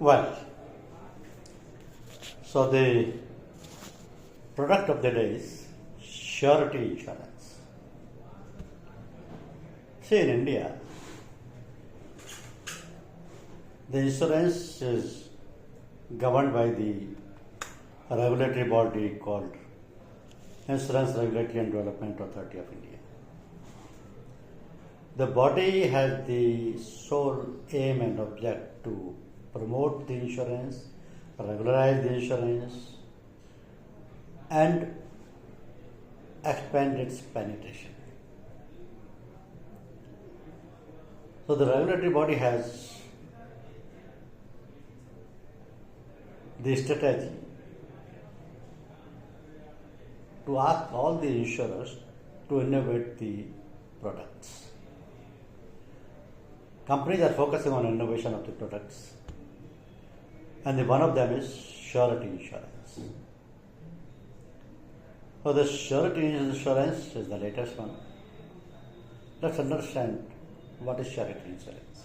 Well, so the product of the day is surety insurance. See, in India, the insurance is governed by the regulatory body called Insurance Regulatory and Development Authority of India. The body has the sole aim and object to promote the insurance, regularize the insurance, and expand its penetration. So the regulatory body has the strategy to ask all the insurers to innovate the products. Companies are focusing on innovation of the products, and one of them is surety insurance. So the surety insurance is the latest one. Let's understand what is surety insurance.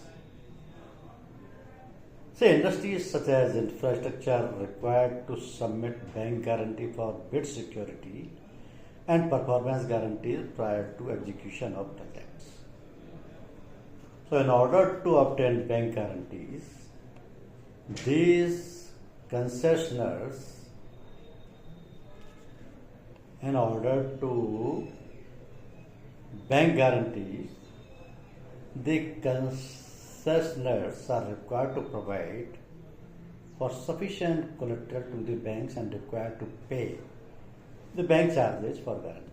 See, industries such as infrastructure required to submit bank guarantee for bid security and performance guarantees prior to execution of projects. So, in order to obtain bank guarantees, these concessionaires, in order to bank guarantees, the concessionaires are required to provide for sufficient collateral to the banks and required to pay the bank charges for guarantees.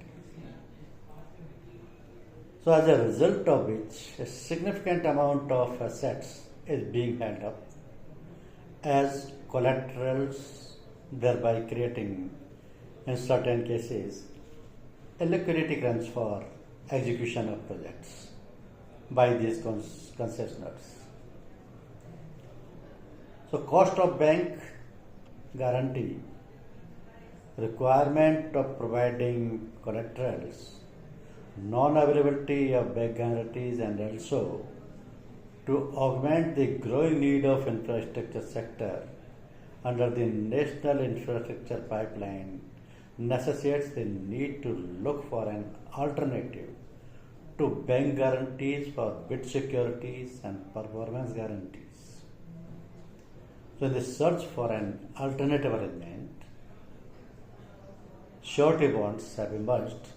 So as a result of which, a significant amount of assets is being held up as collaterals, thereby creating, in certain cases, a liquidity crunch for execution of projects by these concessionaires. So cost of bank guarantee, requirement of providing collaterals, non-availability of bank guarantees, and also to augment the growing need of infrastructure sector under the National Infrastructure Pipeline necessitates the need to look for an alternative to bank guarantees for bid securities and performance guarantees. So in the search for an alternative arrangement, surety bonds have emerged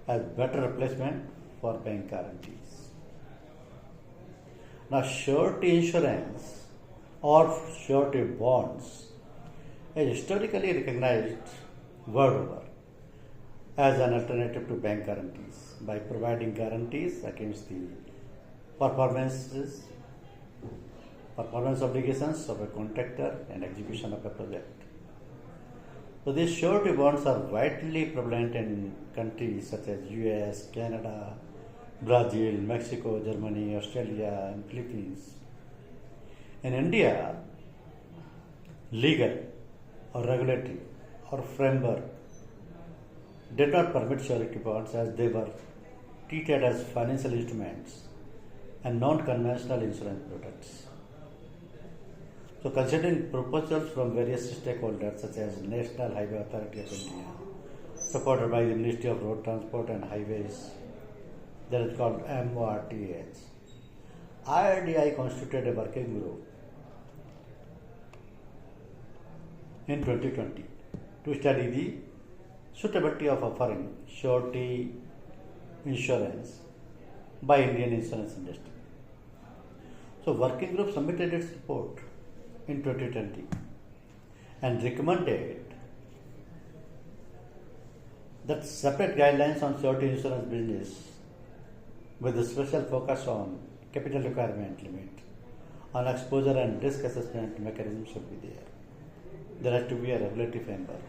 as better replacement for bank guarantees. Now, surety insurance or surety bonds is historically recognized world over as an alternative to bank guarantees by providing guarantees against the performance obligations of a contractor and execution of a project. So these surety bonds are widely prevalent in countries such as US, Canada, Brazil, Mexico, Germany, Australia, and Philippines. In India, legal or regulatory or framework did not permit surety bonds as they were treated as financial instruments and non-conventional insurance products. So considering proposals from various stakeholders such as National Highway Authority of India, supported by the Ministry of Road Transport and Highways, that is called MORTH, IRDI constituted a working group in 2020 to study the suitability of offering surety insurance by Indian insurance industry. So working group submitted its report in 2020 and recommended that separate guidelines on surety insurance business with a special focus on capital requirement limit, on exposure and risk assessment mechanism should be there. There has to be a regulatory framework.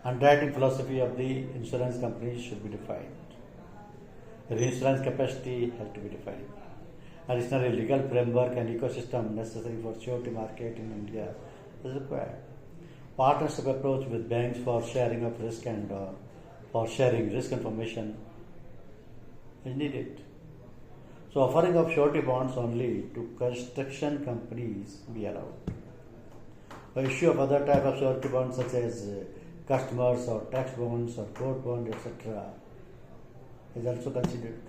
Underwriting philosophy of the insurance companies should be defined. Reinsurance capacity has to be defined. Additionally, legal framework and ecosystem necessary for surety market in India is required. Partnership approach with banks for sharing of risk and for sharing risk information is needed. So offering of surety bonds only to construction companies be allowed. The issue of other type of surety bonds such as customers or tax bonds or court bonds, etc. is also considered.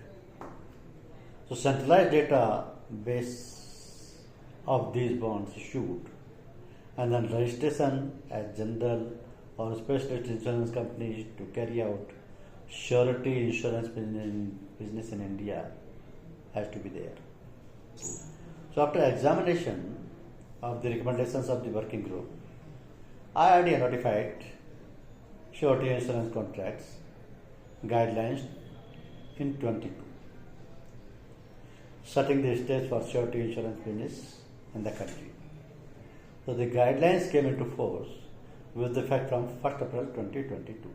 So centralized database of these bonds issued and then registration as general or specialist insurance companies to carry out surety insurance business in India has to be there. So after examination of the recommendations of the working group, IRDA notified surety insurance contracts guidelines in 22, setting the stage for surety insurance business in the country. So the guidelines came into force with effect from 1st April 2022,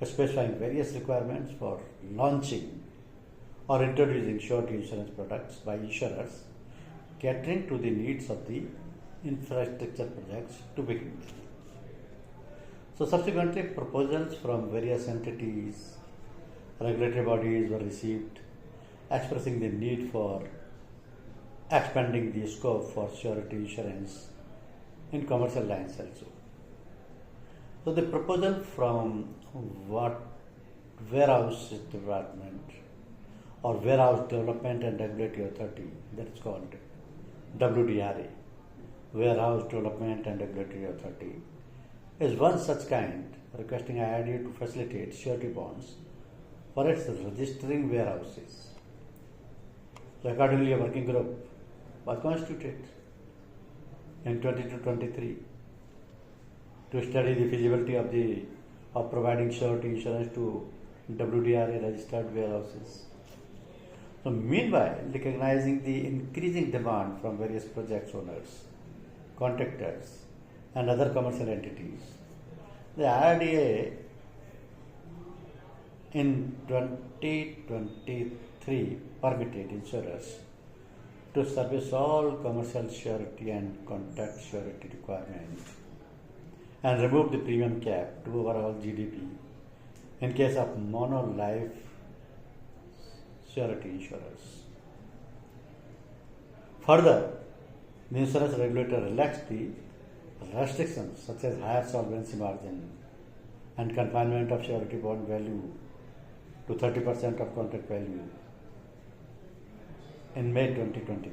specifying various requirements for launching or introducing surety insurance products by insurers catering to the needs of the infrastructure projects to begin with. So subsequently, proposals from various entities, regulatory bodies were received expressing the need for expanding the scope for surety insurance in commercial lines also. So the proposal from Warehouse Department or Warehouse Development and Regulatory Authority, that is called WDRA, Warehouse Development and Regulatory Authority, is one such kind requesting IRDA to facilitate surety bonds for its registering warehouses. So accordingly, a working group was constituted in 22-23 to study the feasibility of providing surety insurance to WDRA registered warehouses. So meanwhile, recognizing the increasing demand from various project owners, contractors, and other commercial entities, the IRDA in 2023 permitted insurers to service all commercial surety and contract surety requirements and remove the premium cap to overall GDP in case of mono-life surety insurers. Further, the insurance regulator relaxed the restrictions such as higher solvency margin and confinement of surety bond value to 30% of contract value in May 2023,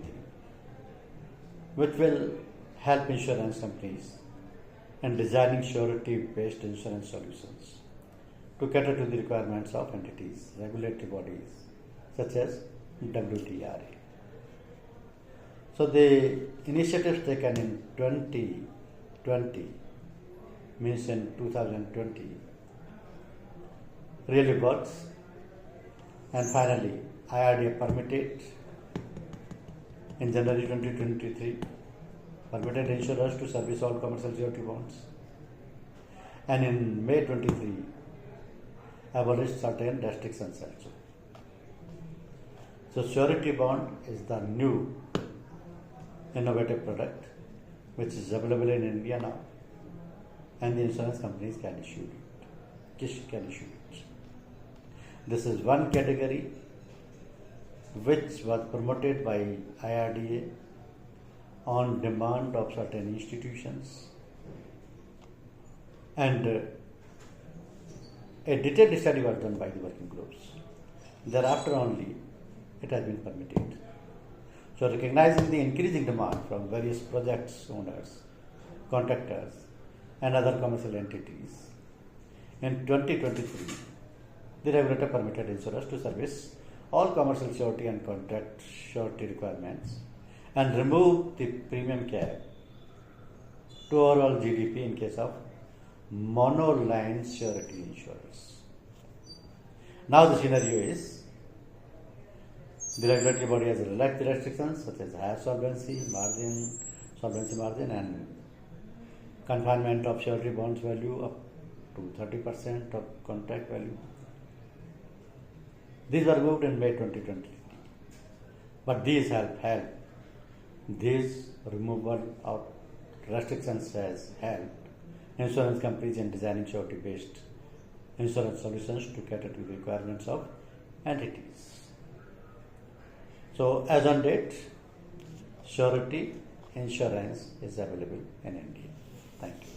which will help insurance companies in designing surety-based insurance solutions to cater to the requirements of entities, regulatory bodies such as WDRA. So the initiatives taken in 2020, means in 2020, really works, and finally IRDA permitted in January 2023 permitted insurers to service all commercial surety bonds, and in May 23 abolished certain restrictions also. So surety bond is the new innovative product which is available in India now, and the insurance companies can issue it. This is one category which was promoted by IRDA on demand of certain institutions, and a detailed study was done by the working groups. Thereafter only it has been permitted. So recognizing the increasing demand from various projects owners, contractors, and other commercial entities, in 2023 the regulator permitted insurers to service all commercial surety and contract surety requirements and remove the premium cap to overall GDP in case of monoline surety insurers. Now the scenario is the regulatory body has relaxed the restrictions such as higher solvency margin and confinement of surety bonds value up to 30% of contract value. These were removed in May 2020. But these This removal of restrictions has helped insurance companies in designing surety-based insurance solutions to cater to the requirements of entities. So as on date, surety insurance is available in India. Thank you.